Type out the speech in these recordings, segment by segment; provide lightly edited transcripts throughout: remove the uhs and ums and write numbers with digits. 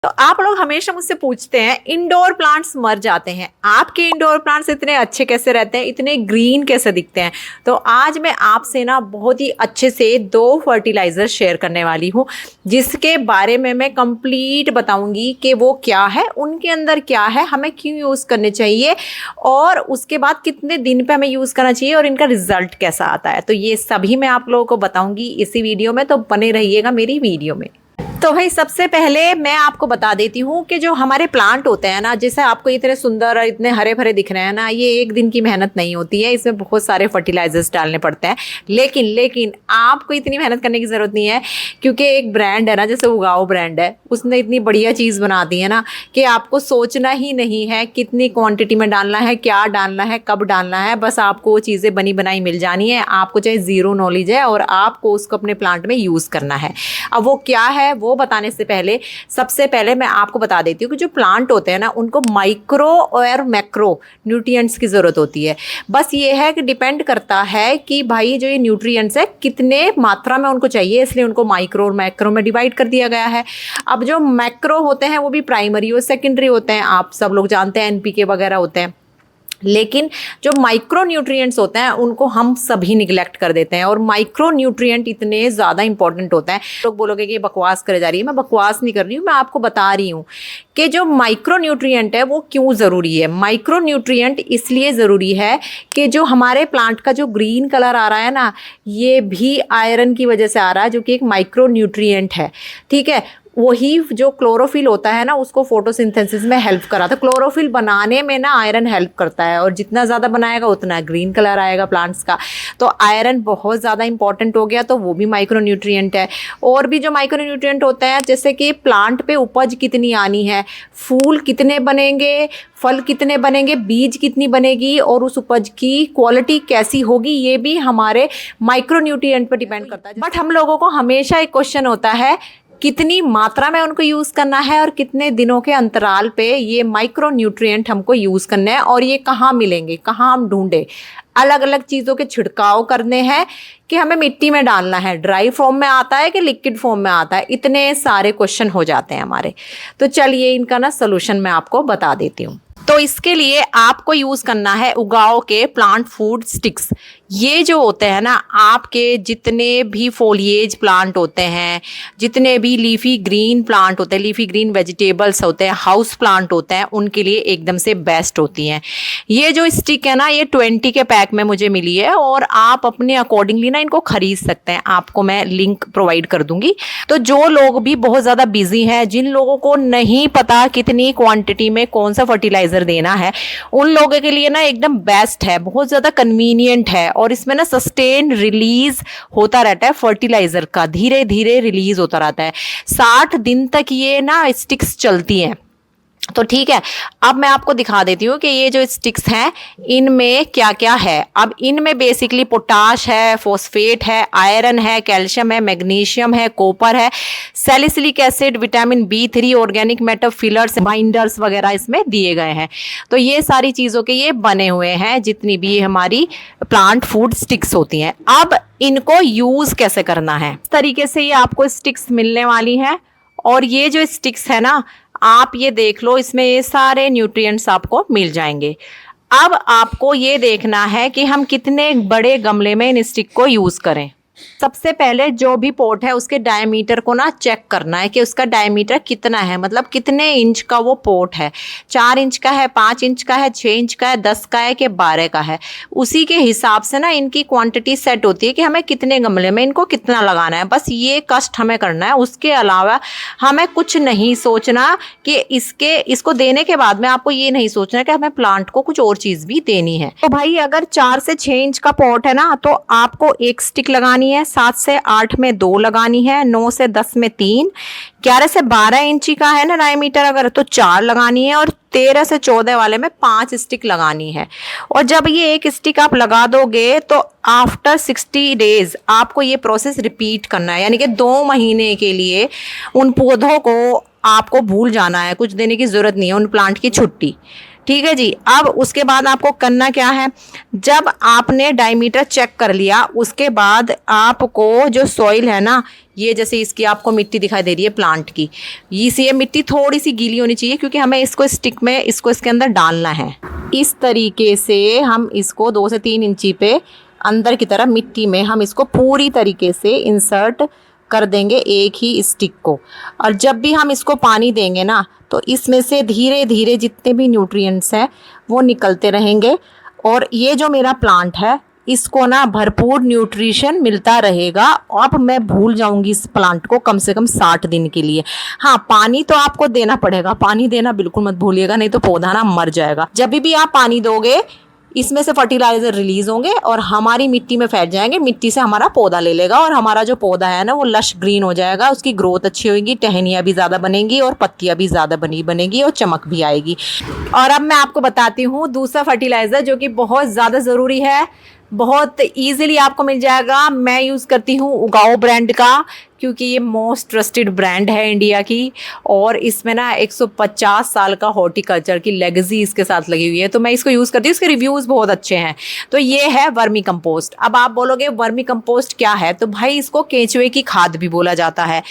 तो आप लोग हमेशा मुझसे पूछते हैं इंडोर प्लांट्स मर जाते हैं, आपके इंडोर प्लांट्स इतने अच्छे कैसे रहते हैं, इतने ग्रीन कैसे दिखते हैं। तो आज मैं आपसे ना बहुत ही अच्छे से 2 फर्टिलाइजर शेयर करने वाली हूँ, जिसके बारे में मैं कंप्लीट बताऊंगी कि वो क्या है, उनके अंदर क्या है, हमें क्यों यूज़ करने चाहिए और उसके बाद कितने दिन पे हमें यूज़ करना चाहिए और इनका रिजल्ट कैसा आता है। तो ये सभी मैं आप लोगों को बताऊंगी इसी वीडियो में, तो बने रहिएगा मेरी वीडियो में। तो भाई सबसे पहले मैं आपको बता देती हूँ कि जो हमारे प्लांट होते हैं ना, जैसे आपको इतने सुंदर और इतने हरे भरे दिख रहे हैं ना, ये एक दिन की मेहनत नहीं होती है, इसमें बहुत सारे फर्टिलाइजर्स डालने पड़ते हैं। लेकिन आपको इतनी मेहनत करने की ज़रूरत नहीं है, क्योंकि एक ब्रांड है ना, जैसे उगाओ ब्रांड है, उसने इतनी बढ़िया चीज़ बना दी है ना कि आपको सोचना ही नहीं है कितनी क्वान्टिटी में डालना है, क्या डालना है, कब डालना है। बस आपको वो चीज़ें बनी बनाई मिल जानी है, आपको चाहे ज़ीरो नॉलेज है और आपको उसको अपने प्लांट में यूज़ करना है। अब वो क्या है वो बताने से पहले सबसे पहले मैं आपको बता देती हूँ कि जो प्लांट होते हैं ना, उनको माइक्रो और मैक्रो न्यूट्रिएंट्स की ज़रूरत होती है। बस ये है कि डिपेंड करता है कि भाई जो ये न्यूट्रिएंट्स है कितने मात्रा में उनको चाहिए, इसलिए उनको माइक्रो और मैक्रो में डिवाइड कर दिया गया है। अब जो मैक्रो होते हैं वो भी प्राइमरी और सेकेंडरी होते हैं, आप सब लोग जानते हैं एनपीके वगैरह होते हैं। लेकिन जो माइक्रो न्यूट्रिएंट्स होते हैं उनको हम सभी निगलेक्ट कर देते हैं, और माइक्रो न्यूट्रिएंट इतने ज़्यादा इंपॉर्टेंट होते हैं। लोग बोलोगे कि ये बकवास करे जा रही है, मैं बकवास नहीं कर रही हूँ, मैं आपको बता रही हूँ कि जो माइक्रो न्यूट्रिएंट है वो क्यों ज़रूरी है। माइक्रो न्यूट्रिएंट इसलिए ज़रूरी है कि जो हमारे प्लांट का जो ग्रीन कलर आ रहा है ना, ये भी आयरन की वजह से आ रहा है, जो कि एक माइक्रो न्यूट्रिएंट है। ठीक है, वही जो क्लोरोफिल होता है ना, उसको फोटोसिंथेसिस में हेल्प करा, तो क्लोरोफिल बनाने में ना आयरन हेल्प करता है, और जितना ज़्यादा बनाएगा उतना ग्रीन कलर आएगा प्लांट्स का। तो आयरन बहुत ज़्यादा इंपॉर्टेंट हो गया, तो वो भी माइक्रो न्यूट्रिएंट है। और भी जो माइक्रो न्यूट्रिएंट होते हैं, जैसे कि प्लांट पे उपज कितनी आनी है, फूल कितने बनेंगे, फल कितने बनेंगे, बीज कितनी बनेगी, और उस उपज की क्वालिटी कैसी होगी, ये भी हमारे माइक्रो न्यूट्रिएंट पर डिपेंड करता है। बट हम लोगों को हमेशा एक क्वेश्चन होता है कितनी मात्रा में उनको यूज़ करना है और कितने दिनों के अंतराल पे ये माइक्रो न्यूट्रिएंट हमको यूज़ करने हैं, और ये कहाँ मिलेंगे, कहाँ हम ढूंढे। अलग अलग चीज़ों के छिड़काव करने हैं कि हमें मिट्टी में डालना है, ड्राई फॉर्म में आता है कि लिक्विड फॉर्म में आता है, इतने सारे क्वेश्चन हो जाते हैं हमारे। तो चलिए इनका ना सलूशन मैं आपको बता देती हूँ। तो इसके लिए आपको यूज़ करना है उगाओ के प्लांट फूड स्टिक्स। ये जो होते हैं ना, आपके जितने भी फोलिएज प्लांट होते हैं, जितने भी लीफी ग्रीन प्लांट होते हैं, लीफी ग्रीन वेजिटेबल्स होते हैं, हाउस प्लांट होते हैं, उनके लिए एकदम से बेस्ट होती हैं। ये जो स्टिक है ना, ये 20 के पैक में मुझे मिली है, और आप अपने अकॉर्डिंगली ना इनको खरीद सकते हैं, आपको मैं लिंक प्रोवाइड कर दूंगी। तो जो लोग भी बहुत ज़्यादा बिजी हैं, जिन लोगों को नहीं पता कितनी क्वांटिटी में कौन सा फर्टिलाइजर देना है, उन लोगों के लिए ना एकदम बेस्ट है, बहुत ज़्यादा कन्वीनियंट है, और इसमें ना सस्टेन रिलीज होता रहता है फर्टिलाइजर का, धीरे धीरे रिलीज होता रहता है। 60 दिन तक ये ना स्टिक्स चलती हैं। तो ठीक है, अब मैं आपको दिखा देती हूँ कि ये जो स्टिक्स हैं इनमें क्या क्या है। अब इनमें बेसिकली पोटाश है, फॉस्फेट है, आयरन है, कैल्शियम है, मैग्नीशियम है, कॉपर है, salicylic acid, vitamin B3, organic matter, fillers, binders वगैरह इसमें दिए गए हैं। तो ये सारी चीज़ों के ये बने हुए हैं जितनी भी हमारी प्लांट फूड स्टिक्स होती हैं। अब इनको यूज़ कैसे करना है, इस तरीके से ये आपको स्टिक्स मिलने वाली हैं। और ये जो स्टिक्स है ना, आप ये देख लो, इसमें ये सारे न्यूट्रिएंट्स आपको मिल जाएंगे। अब आपको ये देखना है कि हम कितने बड़े गमले में इन स्टिक को यूज़ करें। सबसे पहले जो भी पॉट है उसके डायमीटर को ना चेक करना है कि उसका डायमीटर कितना है, मतलब कितने इंच का वो पॉट है। 4 इंच का है, 5 इंच का है, 6 इंच का है, 10 का है कि 12 का है। उसी के हिसाब से ना इनकी क्वांटिटी सेट होती है कि हमें कितने गमले में इनको कितना लगाना है। बस ये कष्ट हमें करना है, उसके अलावा हमें कुछ नहीं सोचना कि इसको देने के बाद में आपको ये नहीं सोचना कि हमें प्लांट को कुछ और चीज़ भी देनी है। तो भाई अगर 4 से 6 इंच का पॉट है ना, तो आपको 1 स्टिक लगानी है, 7 से 8 में 2 लगानी है, 9 से 10 में 3, 11 से 12 इंची का है ना डायमीटर अगर, तो 4 लगानी है, और 13 से 14 वाले में 5 स्टिक लगानी है। और जब ये 1 स्टिक आप लगा दोगे तो आफ्टर 60 डेज आपको ये प्रोसेस रिपीट करना है, यानी कि 2 महीने के लिए उन पौधों को आपको भूल जाना है, कुछ देने की ज़रूरत नहीं है, उन प्लांट की छुट्टी। ठीक है जी। अब उसके बाद आपको करना क्या है, जब आपने डायमीटर चेक कर लिया उसके बाद आपको जो सॉइल है ना, ये जैसे इसकी आपको मिट्टी दिखाई दे रही है प्लांट की, ये मिट्टी थोड़ी सी गीली होनी चाहिए क्योंकि हमें इसको स्टिक में इसको इसके अंदर डालना है। इस तरीके से हम इसको 2 से 3 इंची पे अंदर की तरफ मिट्टी में हम इसको पूरी तरीके से इंसर्ट कर देंगे एक ही स्टिक को। और जब भी हम इसको पानी देंगे ना तो इसमें से धीरे धीरे जितने भी न्यूट्रिएंट्स हैं वो निकलते रहेंगे और ये जो मेरा प्लांट है इसको ना भरपूर न्यूट्रिशन मिलता रहेगा। अब मैं भूल जाऊंगी इस प्लांट को कम से कम 60 दिन के लिए। हाँ, पानी तो आपको देना पड़ेगा, पानी देना बिल्कुल मत भूलिएगा, नहीं तो पौधा ना मर जाएगा। जब भी आप पानी दोगे इसमें से फर्टिलाइजर रिलीज होंगे और हमारी मिट्टी में फैल जाएंगे, मिट्टी से हमारा पौधा ले लेगा और हमारा जो पौधा है ना वो लश ग्रीन हो जाएगा, उसकी ग्रोथ अच्छी होगी, टहनियाँ भी ज़्यादा बनेंगी और पत्तियाँ भी ज़्यादा बनेगी और चमक भी आएगी। और अब मैं आपको बताती हूँ दूसरा फर्टिलाइज़र जो कि बहुत ज़्यादा ज़रूरी है, बहुत ईजिली आपको मिल जाएगा। मैं यूज़ करती हूँ उगाओ ब्रांड का क्योंकि ये मोस्ट ट्रस्टेड ब्रांड है इंडिया की और इसमें ना 150 साल का हॉर्टिकल्चर की लेगेसी इसके साथ लगी हुई है, तो मैं इसको यूज़ करती हूँ, इसके रिव्यूज़ बहुत अच्छे हैं। तो ये है वर्मी कंपोस्ट। अब आप बोलोगे वर्मी कंपोस्ट क्या है, तो भाई इसको केंचुए की खाद भी बोला जाता है।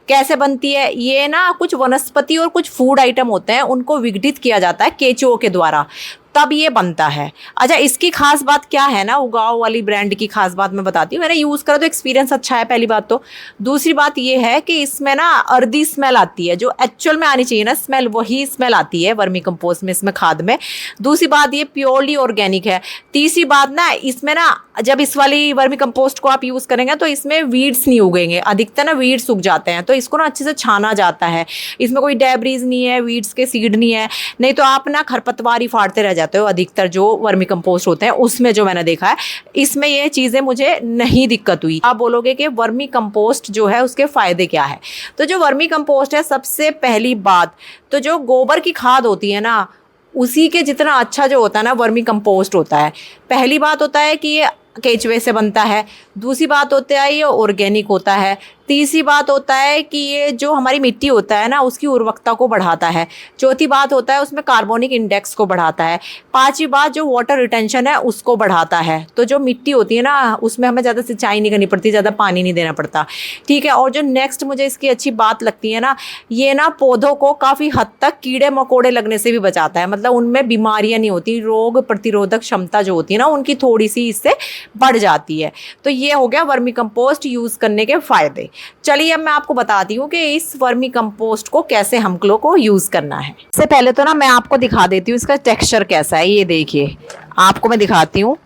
कैसे बनती है ये ना, कुछ वनस्पति और कुछ फूड आइटम होते हैं उनको विघटित किया जाता है केंचुओं के द्वारा, तब ये बनता है। अच्छा, इसकी खास बात क्या है ना, उगाओ वाली ब्रांड की खास बात मैं बताती हूँ। मैंने यूज़ करा तो एक्सपीरियंस अच्छा है, पहली बात तो। दूसरी बात ये है कि इसमें ना अर्दी स्मेल आती है, जो एक्चुअल में आनी चाहिए ना स्मेल, वही स्मेल आती है वर्मी कंपोस्ट में, इसमें खाद में। दूसरी बात ये प्योरली ऑर्गेनिक है। तीसरी बात ना, इसमें ना जब इस वाली वर्मी कंपोस्ट को आप यूज़ करेंगे तो इसमें वीड्स नहीं उगेंगे, अधिकतर ना वीड्स उग जाते हैं, तो इसको ना अच्छे से छाना जाता है। इसमें कोई डेब्रीज नहीं है, वीड्स के सीड नहीं है, नहीं तो आप ना खरपतवार ही फाड़ते रह जाते हो अधिकतर जो वर्मी कंपोस्ट होते हैं उसमें, जो मैंने देखा है। इसमें ये चीज़ें मुझे नहीं दिक्कत हुई। आप बोलोगे कि वर्मी कंपोस्ट जो है उसके फ़ायदे क्या है, तो जो वर्मी कंपोस्ट है, सबसे पहली बात तो जो गोबर की खाद होती है ना उसी के जितना अच्छा जो होता है ना वर्मी कंपोस्ट होता है। पहली बात होता है कि ये केंचुए से बनता है, दूसरी बात होता है ये ऑर्गेनिक होता है, तीसरी बात होता है कि ये जो हमारी मिट्टी होता है ना उसकी उर्वरकता को बढ़ाता है, चौथी बात होता है उसमें कार्बोनिक इंडेक्स को बढ़ाता है, पांचवी बात जो वाटर रिटेंशन है उसको बढ़ाता है। तो जो मिट्टी होती है ना उसमें हमें ज़्यादा सिंचाई नहीं करनी पड़ती, ज़्यादा पानी नहीं देना पड़ता, ठीक है। और जो नेक्स्ट मुझे इसकी अच्छी बात लगती है ना, ये ना पौधों को काफ़ी हद तक कीड़े मकोड़े लगने से भी बचाता है, मतलब उनमें बीमारियाँ नहीं होती, रोग प्रतिरोधक क्षमता जो होती है ना उनकी थोड़ी सी इससे बढ़ जाती है। तो ये हो गया वर्मी कंपोस्ट यूज़ करने के फ़ायदे। चलिए अब मैं आपको बताती हूँ कि इस वर्मी कंपोस्ट को कैसे हम लोग को यूज़ करना है। इससे पहले तो ना मैं आपको दिखा देती हूँ इसका टेक्सचर कैसा है। ये देखिए, आपको मैं दिखाती हूँ,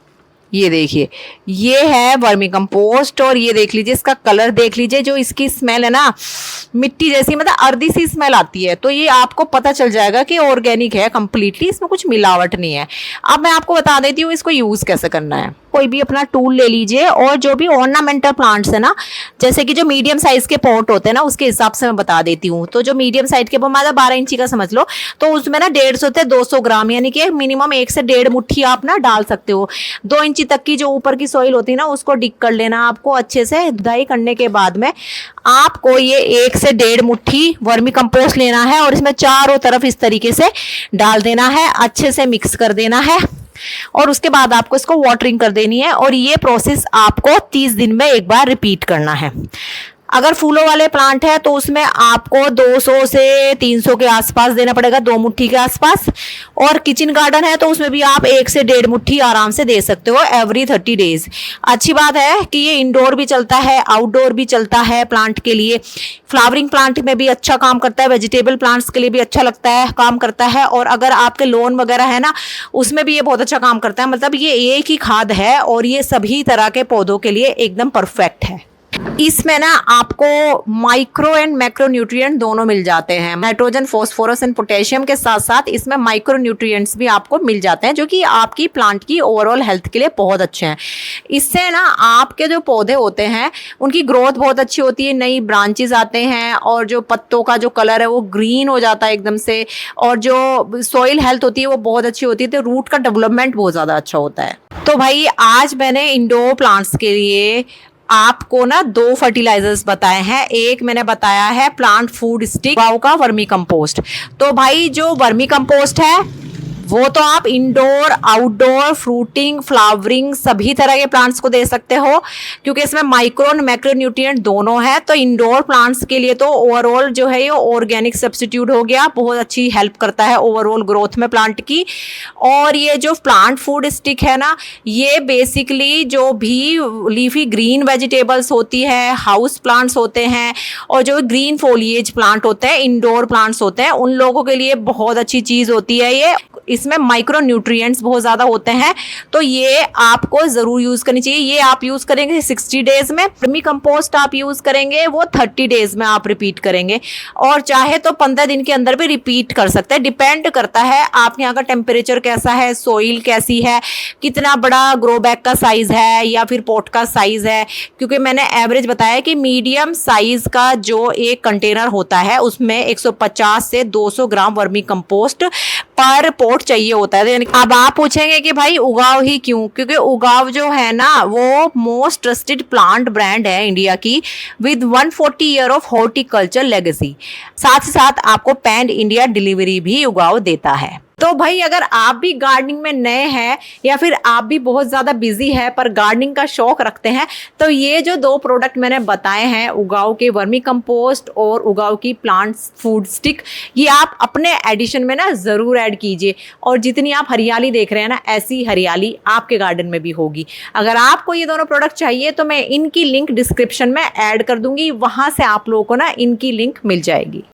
ये देखिए ये है वर्मी कंपोस्ट और ये देख लीजिए इसका कलर देख लीजिए, जो इसकी स्मेल है ना मिट्टी जैसी, मतलब अर्दी सी स्मेल आती है, तो ये आपको पता चल जाएगा कि ऑर्गेनिक है कंप्लीटली, इसमें कुछ मिलावट नहीं है। अब मैं आपको बता देती हूँ इसको यूज़ कैसे करना है। कोई भी अपना टूल ले लीजिए और जो भी ऑर्नामेंटल प्लांट्स है ना, जैसे कि जो मीडियम साइज के पॉट होते हैं ना उसके हिसाब से मैं बता देती हूँ। तो जो मीडियम साइज के मतलब 12 इंची का समझ लो, तो उसमें ना 150 से 200 ग्राम यानी कि मिनिमम 1 से 1.5 मुट्ठी आप ना डाल सकते हो। 2 इंची तक की जो ऊपर की सॉइल होती है ना उसको डिग कर लेना आपको अच्छे से, धुलाई करने के बाद में आपको ये 1 से 1.5 मुट्ठी वर्मी कंपोस्ट लेना है और इसमें चारों तरफ इस तरीके से डाल देना है, अच्छे से मिक्स कर देना है और उसके बाद आपको इसको वाटरिंग कर देनी है। और ये प्रोसेस आपको 30 दिन में एक बार रिपीट करना है। अगर फूलों वाले प्लांट है तो उसमें आपको 200 से 300 के आसपास देना पड़ेगा, 2 मुट्ठी के आसपास। और किचन गार्डन है तो उसमें भी आप 1 से 1.5 मुट्ठी आराम से दे सकते हो एवरी 30 डेज। अच्छी बात है कि ये इंडोर भी चलता है, आउटडोर भी चलता है प्लांट के लिए। फ्लावरिंग प्लांट में भी अच्छा काम करता है, वेजिटेबल प्लांट्स के लिए भी अच्छा लगता है, काम करता है। और अगर आपके लॉन वगैरह है ना उसमें भी ये बहुत अच्छा काम करता है। मतलब ये एक ही खाद है और ये सभी तरह के पौधों के लिए एकदम परफेक्ट है। इसमें ना आपको माइक्रो एंड मैक्रो न्यूट्रिएंट दोनों मिल जाते हैं। नाइट्रोजन, फास्फोरस एंड पोटेशियम के साथ साथ इसमें माइक्रो न्यूट्रिएंट्स भी आपको मिल जाते हैं, जो कि आपकी प्लांट की ओवरऑल हेल्थ के लिए बहुत अच्छे हैं। इससे ना आपके जो पौधे होते हैं उनकी ग्रोथ बहुत अच्छी होती है, नई ब्रांचेस आते हैं और जो पत्तों का जो कलर है वो ग्रीन हो जाता है एकदम से, और जो सॉइल हेल्थ होती है वो बहुत अच्छी होती है, तो रूट का डेवलपमेंट बहुत ज़्यादा अच्छा होता है। तो भाई आज मैंने इंडोर प्लांट्स के लिए आपको ना 2 फर्टिलाइजर्स बताए हैं। एक मैंने बताया है प्लांट फूड स्टिक का वर्मी कंपोस्ट। तो भाई जो वर्मी कंपोस्ट है वो तो आप इंडोर, आउटडोर, फ्रूटिंग, फ्लावरिंग सभी तरह के प्लांट्स को दे सकते हो, क्योंकि इसमें माइक्रो और मैक्रो न्यूट्रिएंट दोनों है। तो इंडोर प्लांट्स के लिए तो ओवरऑल जो है ये ऑर्गेनिक सब्स्टिट्यूट हो गया, बहुत अच्छी हेल्प करता है ओवरऑल ग्रोथ में प्लांट की। और ये जो प्लांट फूड स्टिक है ना, ये बेसिकली जो भी लीफी ग्रीन वेजिटेबल्स होती है, हाउस प्लांट्स होते हैं और जो ग्रीन फोलिएज प्लांट होते हैं, इंडोर प्लांट्स होते हैं, उन लोगों के लिए बहुत अच्छी चीज होती है ये। इसमें माइक्रो न्यूट्रिएंट्स बहुत ज़्यादा होते हैं, तो ये आपको ज़रूर यूज़ करनी चाहिए। ये आप यूज़ करेंगे 60 डेज़ में, वर्मी कंपोस्ट आप यूज़ करेंगे वो 30 डेज़ में आप रिपीट करेंगे, और चाहे तो 15 दिन के अंदर भी रिपीट कर सकते हैं। डिपेंड करता है आप यहाँ का टेम्परेचर कैसा है, सोइल कैसी है, कितना बड़ा ग्रो बैग का साइज़ है या फिर पॉट का साइज़ है, क्योंकि मैंने एवरेज बताया कि मीडियम साइज़ का जो एक कंटेनर होता है उसमें 150 से 200 ग्राम वर्मी कंपोस्ट पर पॉट चाहिए होता है। अब आप पूछेंगे कि भाई उगाव ही क्यों, क्योंकि उगाव जो है ना वो मोस्ट ट्रस्टेड प्लांट ब्रांड है इंडिया की, with 140 year of horticulture legacy. साथ ही साथ आपको पैन इंडिया डिलीवरी भी उगाव देता है। तो भाई अगर आप भी गार्डनिंग में नए हैं या फिर आप भी बहुत ज़्यादा बिजी है पर गार्डनिंग का शौक रखते हैं, तो ये जो 2 प्रोडक्ट मैंने बताए हैं, उगाव के वर्मी कंपोस्ट और उगाव की प्लांट फूड स्टिक, ये आप अपने एडिशन में ना ज़रूर ऐड कीजिए। और जितनी आप हरियाली देख रहे हैं ना, ऐसी हरियाली आपके गार्डन में भी होगी। अगर आपको ये दोनों प्रोडक्ट चाहिए तो मैं इनकी लिंक डिस्क्रिप्शन में ऐड कर दूंगी, वहाँ से आप लोगों को ना इनकी लिंक मिल जाएगी।